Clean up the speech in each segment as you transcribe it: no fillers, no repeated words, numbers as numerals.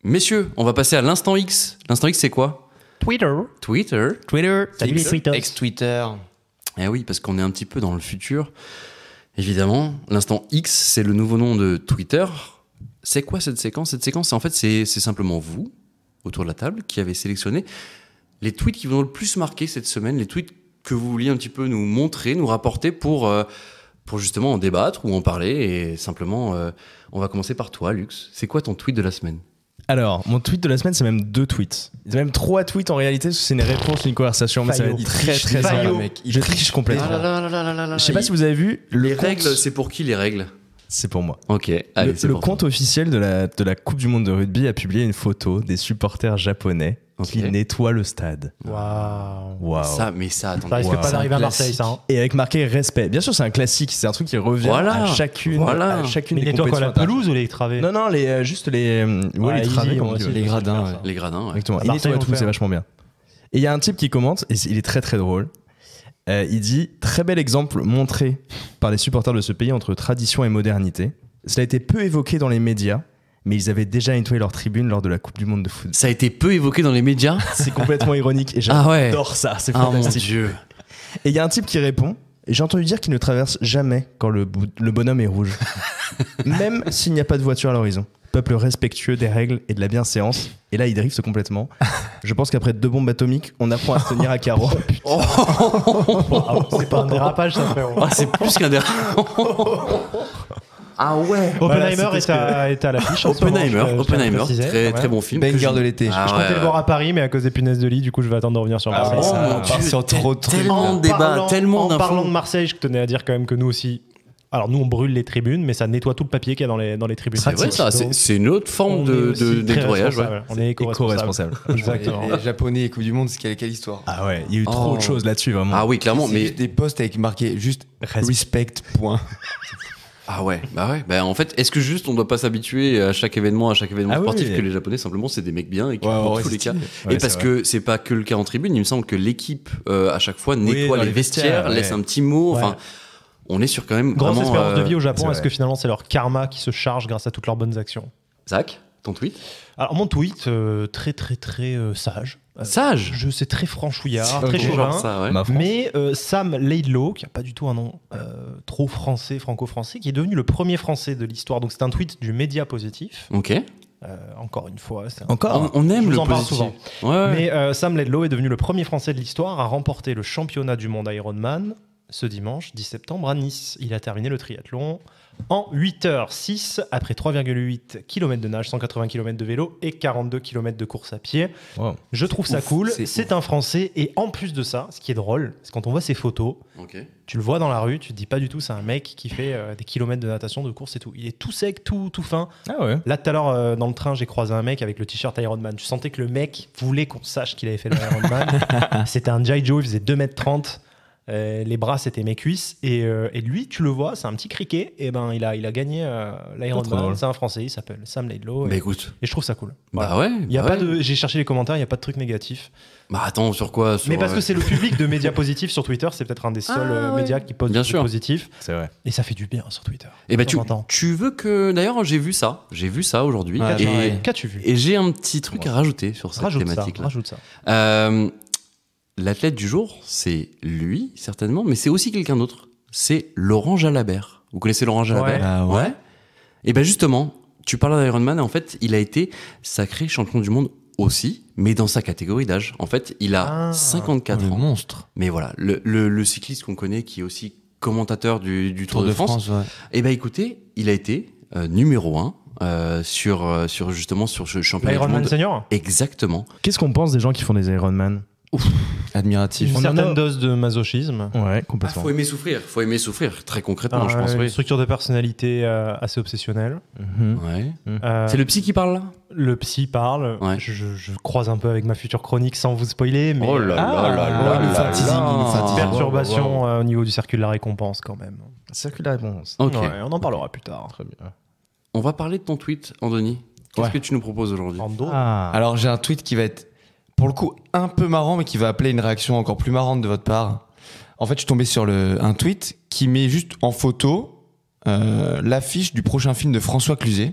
Messieurs, on va passer à l'instant X. L'instant X, c'est quoi ? Twitter. Salut les tweetos. Ex-Twitter. Eh oui, parce qu'on est un petit peu dans le futur. Évidemment, l'instant X, c'est le nouveau nom de Twitter. C'est quoi cette séquence ? Cette séquence, en fait, c'est simplement vous, autour de la table, qui avez sélectionné les tweets qui vous ont le plus marqué cette semaine, les tweets que vous vouliez un petit peu nous montrer, nous rapporter pour justement en débattre ou en parler. Et simplement, on va commencer par toi, Lux. C'est quoi ton tweet de la semaine ? Alors, mon tweet de la semaine, c'est même 2 tweets. C'est même 3 tweets en réalité, parce que c'est une réponse à une conversation. Mais ça va être très simple, mec. Je triche complètement. Je sais pas si vous avez vu les règles, c'est pour qui les règles ? C'est pour moi. Ok, allez, c'est le pour compte officiel de la Coupe du Monde de rugby a publié une photo des supporters japonais qui nettoient le stade. Waouh. Ça, attendez. Ça risque pas d'arriver à Marseille, ça. Hein. Et avec marqué respect. Bien sûr, c'est un classique. C'est un truc qui revient à chacune mais des nettoie compétitions. quoi, la pelouse ou les travées ? Non, juste les travées, les gradins. Ouais. Les gradins, ouais. Exactement. Il nettoie tout, c'est vachement bien. Et il y a un type qui commente, et il est très très drôle. Il dit « Très bel exemple montré par les supporters de ce pays entre tradition et modernité. Cela a été peu évoqué dans les médias, mais ils avaient déjà nettoyé leur tribune lors de la Coupe du Monde de foot. » Ça a été peu évoqué dans les médias ? C'est complètement ironique et j'adore ça, c'est fantastique. Mon Dieu. Et il y a un type qui répond « J'ai entendu dire qu'il ne traverse jamais quand le bonhomme est rouge. Même s'il n'y a pas de voiture à l'horizon. Peuple respectueux des règles et de la bienséance. » Et là, il drift complètement. Je pense qu'après 2 bombes atomiques, on apprend à se tenir à carreau. C'est pas un dérapage, ça, frérot. C'est plus qu'un dérapage. Ah ouais. Oppenheimer est à l'affiche. Oppenheimer, très bon film. Banger de l'été. Je comptais le voir à Paris, mais à cause des punaises de lit, du coup, je vais attendre de revenir sur Marseille. Tellement de débats, tellement d'infos. En parlant de Marseille, je tenais à dire quand même que nous aussi. Alors nous on brûle les tribunes, mais ça nettoie tout le papier qu'il y a dans les tribunes. C'est vrai ça, c'est une autre forme de nettoyage. Ouais. On est éco-responsable. Exactement. Les Japonais et Coupe du Monde, quelle histoire. Ah ouais, il y a eu trop de choses là-dessus vraiment. Ah oui, clairement. Mais des posts avec marqué juste respect. Ah ouais, en fait, est-ce que juste on doit pas s'habituer à chaque événement sportif que les Japonais simplement c'est des mecs bien et qui dans tous les cas. Et parce que c'est pas que le cas en tribune, il me semble que l'équipe à chaque fois nettoie les vestiaires, laisse un petit mot. Enfin. On est sur quand même grosse vraiment, espérance de vie au Japon. Est-ce que finalement c'est leur karma qui se charge grâce à toutes leurs bonnes actions ? Zach, ton tweet ? Alors mon tweet, très sage. Sage ? C'est très franchouillard, très chauvin. Mais Sam Laidlaw, qui n'a pas du tout un nom trop français, franco-français, qui est devenu le premier français de l'histoire. Donc c'est un tweet du Média Positif. Ok. Encore une fois, on aime le en parle positif. souvent. Ouais. Mais Sam Laidlaw est devenu le premier français de l'histoire à remporter le championnat du monde Ironman ce dimanche 10 septembre à Nice. Il a terminé le triathlon en 8h06 après 3,8 km de nage, 180 km de vélo et 42 km de course à pied. Wow. Je trouve ça cool. C'est un Français et en plus de ça, ce qui est drôle, c'est quand on voit ses photos, tu le vois dans la rue, tu te dis pas du tout c'est un mec qui fait des kilomètres de natation, de course et tout. Il est tout sec, tout fin. Ah ouais. Là tout à l'heure dans le train, j'ai croisé un mec avec le t-shirt Ironman. Je sentais que le mec voulait qu'on sache qu'il avait fait le Ironman. C'était un G.I. Joe, il faisait 2m30. Les bras c'était mes cuisses et lui tu le vois c'est un petit criquet et ben il a gagné l'Ironman. C'est un Français, il s'appelle Sam Laidlaw et je trouve ça cool. Voilà. J'ai cherché les commentaires, il y a pas de truc négatif. Bah attends, sur quoi Mais parce que c'est le public de médias positifs sur Twitter, c'est peut-être un des seuls médias qui postent du positif. C'est vrai. Et ça fait du bien sur Twitter. Et tu veux que d'ailleurs j'ai vu ça aujourd'hui. Qu'as-tu vu ? Et j'ai un petit truc à rajouter sur cette thématique. Rajoute ça. L'athlète du jour, c'est lui, certainement, mais c'est aussi quelqu'un d'autre. C'est Laurent Jalabert. Vous connaissez Laurent Jalabert ? Ouais. Et ben justement, tu parles d'Ironman, et en fait, il a été sacré champion du monde aussi, mais dans sa catégorie d'âge. En fait, il a 54 ans. Monstre. Mais voilà, le cycliste qu'on connaît, qui est aussi commentateur du Tour de France. Et ben écoutez, il a été numéro 1 sur ce championnat du monde. L'Ironman senior ? Exactement. Qu'est-ce qu'on pense des gens qui font des Ironman ? Admiratif. Une certaine dose de masochisme. Ouais, complètement. Faut aimer souffrir, très concrètement, je pense. Une structure de personnalité assez obsessionnelle. C'est le psy qui parle là ? Le psy parle. Ouais. Je croise un peu avec ma future chronique sans vous spoiler. Mais... Oh là là. Perturbation au niveau du circuit de la récompense quand même. Circuit de la récompense. Ok. Ouais, on en parlera plus tard. Très bien. On va parler de ton tweet, Andoni. Qu'est-ce que tu nous proposes aujourd'hui ? Alors j'ai un tweet qui va être pour le coup un peu marrant mais qui va appeler une réaction encore plus marrante de votre part. En fait je suis tombé sur un tweet qui met juste en photo l'affiche du prochain film de François Cluzet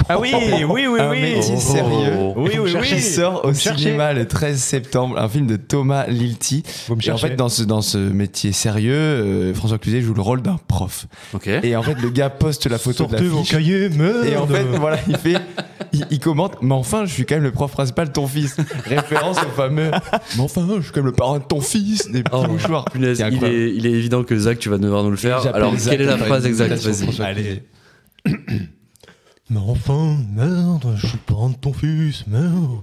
Ah oui, oui, oui, Un oui. métier sérieux. Oui, oui, Qui oui. sort au Vous me cherchez. cinéma le 13 septembre, un film de Thomas Lilti. Vous me Et en cherchez. fait, dans ce métier sérieux, François Cluzet joue le rôle d'un prof. Ok. Et en fait, le gars poste la photo de Sortez vos l'affiche. cahiers, merde. Et en fait, voilà, il commente, mais enfin, je suis quand même le prof principal de ton fils. Référence au fameux, mais enfin, je suis quand même le parent de ton fils, des petits mouchoirs. Punaise, C'est il incroyable. est évident que Zach, tu vas devoir nous le faire. J'appelle Alors, Zach quelle est la pour phrase faire une exacte? imitation Vas-y. François Allez. Mais enfin, merde, je suis le parent de ton fils, merde.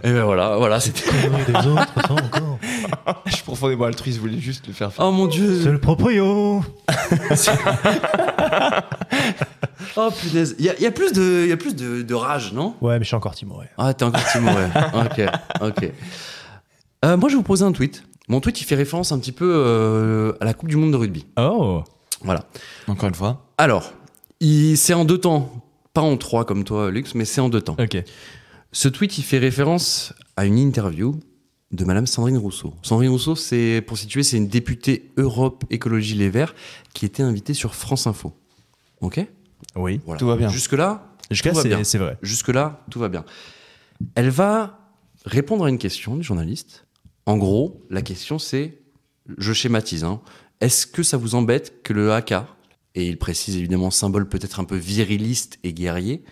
Et ben voilà, c'était. Conneries des autres, ça encore. Je suis profondément altruiste, je voulais juste le faire. Oh mon C'est dieu! le proprio. Oh punaise! Il y a plus de rage, non? Ouais, mais je suis encore timoré. Ah, t'es encore timoré. Ok. Moi, je vais vous poser un tweet. Mon tweet, il fait référence un petit peu à la Coupe du Monde de rugby. Oh. Voilà. Encore une fois. Alors, c'est en 2 temps. Pas en 3 comme toi, Lux, mais c'est en 2 temps. Ok. Ce tweet, il fait référence à une interview de Madame Sandrine Rousseau. Sandrine Rousseau, c'est, pour situer, c'est une députée Europe Écologie Les Verts qui était invitée sur France Info. Ok? Oui. Voilà. Tout va bien. Jusque-là, Jusqu'à tout va bien. c'est vrai. Jusque-là, tout va bien. Elle va répondre à une question du journaliste. En gros, la question c'est, je schématise, hein, est-ce que ça vous embête que le haka, et il précise évidemment symbole peut-être un peu viriliste et guerrier,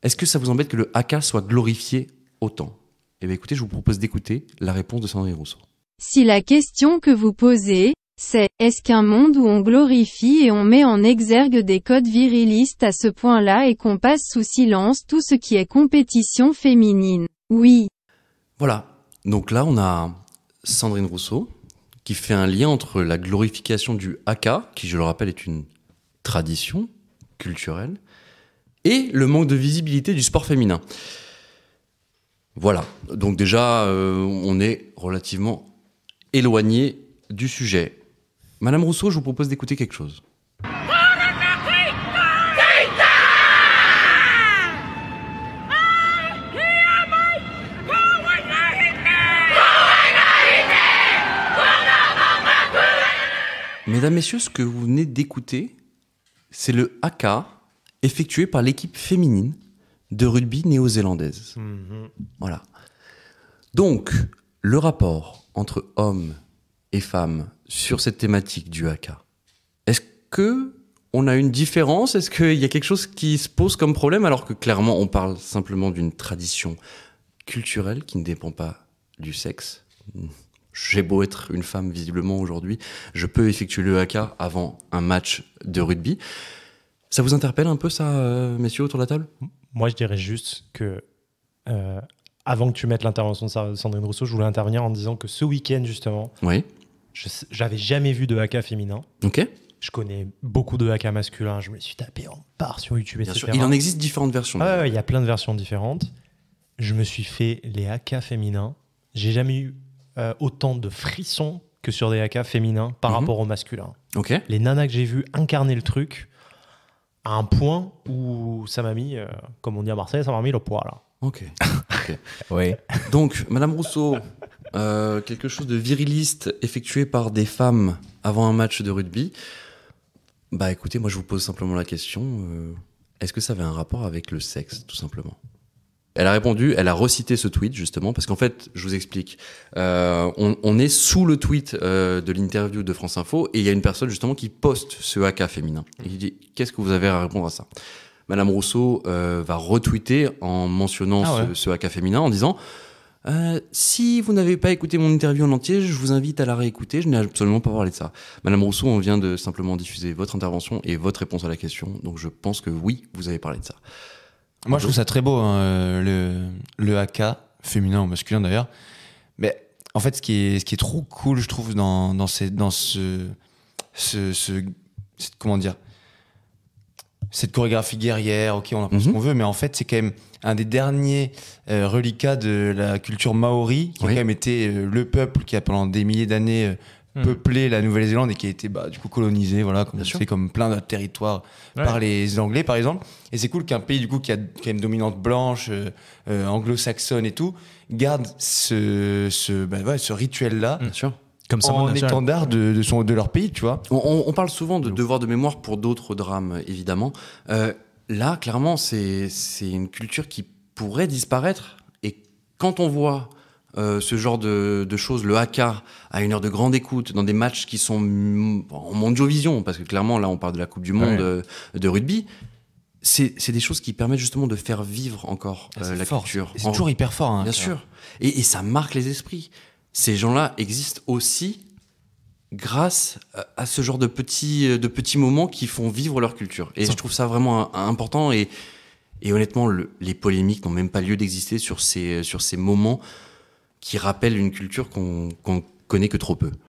est-ce que ça vous embête que le haka soit glorifié autant? Eh bien écoutez, je vous propose d'écouter la réponse de Sandrine Rousseau. Si la question que vous posez, c'est, est-ce qu'un monde où on glorifie et on met en exergue des codes virilistes à ce point-là et qu'on passe sous silence tout ce qui est compétition féminine? Oui. Voilà. Donc là, on a Sandrine Rousseau qui fait un lien entre la glorification du haka, qui je le rappelle est une tradition culturelle, et le manque de visibilité du sport féminin. Voilà. Donc déjà, on est relativement éloigné du sujet. Madame Rousseau, je vous propose d'écouter quelque chose. Mesdames, Messieurs, ce que vous venez d'écouter, c'est le haka effectué par l'équipe féminine de rugby néo-zélandaise. Voilà. Donc, le rapport entre hommes et femmes sur cette thématique du haka, est-ce que on a une différence? Est-ce qu'il y a quelque chose qui se pose comme problème alors que clairement on parle simplement d'une tradition culturelle qui ne dépend pas du sexe? J'ai beau être une femme visiblement aujourd'hui, je peux effectuer le haka avant un match de rugby. Ça vous interpelle un peu ça, messieurs, autour de la table? Moi, je dirais juste que, avant que tu mettes l'intervention de Sandrine Rousseau, je voulais intervenir en disant que ce week-end, justement, Oui. j'avais jamais vu de haka féminin. Ok. Je connais beaucoup de haka masculins. Je me suis tapé en part sur YouTube, Bien etc. sûr. Il en existe différentes versions. Ah ouais, il y a plein de versions différentes. Je me suis fait les haka féminins. J'ai jamais eu autant de frissons que sur des haka féminins par rapport aux masculins. Ok. Les nanas que j'ai vues incarner le truc à un point où ça m'a mis, comme on dit à Marseille, ça m'a mis le poids là. Ok. Oui. Donc, Madame Rousseau, quelque chose de viriliste effectué par des femmes avant un match de rugby. Bah écoutez, moi je vous pose simplement la question, est-ce que ça avait un rapport avec le sexe, tout simplement? Elle a répondu, elle a recité ce tweet justement, parce qu'en fait, je vous explique, on est sous le tweet de l'interview de France Info, et il y a une personne justement qui poste ce haka féminin. Et il dit, qu'est-ce que vous avez à répondre à ça? Madame Rousseau va retweeter en mentionnant ce haka féminin, en disant, si vous n'avez pas écouté mon interview en entier, je vous invite à la réécouter, je n'ai absolument pas parlé de ça. Madame Rousseau, on vient de simplement diffuser votre intervention et votre réponse à la question, donc je pense que oui, vous avez parlé de ça. Moi, je trouve ça très beau, hein, le haka, féminin ou masculin d'ailleurs. Mais en fait, ce qui est trop cool, je trouve, dans comment dire, cette chorégraphie guerrière, ok, on en pense ce qu'on veut, mais en fait, c'est quand même un des derniers reliquats de la culture maori, qui a quand même été le peuple qui a pendant des milliers d'années peuplé la Nouvelle-Zélande et qui a été du coup colonisé, voilà, comme plein d'autres territoires par les Anglais, par exemple. Et c'est cool qu'un pays du coup qui a quand même dominante blanche, anglo-saxonne et tout, garde ce rituel-là. Bien sûr. Comme ça, En étendard de leur pays, tu vois. On parle souvent de devoir de mémoire pour d'autres drames, évidemment. Là, clairement, c'est une culture qui pourrait disparaître. Et quand on voit ce genre de choses, le haka à une heure de grande écoute, dans des matchs qui sont en mondiovision, parce que clairement, là, on parle de la Coupe du Monde de rugby, c'est des choses qui permettent justement de faire vivre encore la culture. C'est toujours hyper fort. Hein, Bien sûr. Et ça marque les esprits. Ces gens-là existent aussi grâce à ce genre de petits moments qui font vivre leur culture. Et je trouve ça vraiment important. Et honnêtement, les polémiques n'ont même pas lieu d'exister sur ces moments qui rappellent une culture qu'on connaît que trop peu.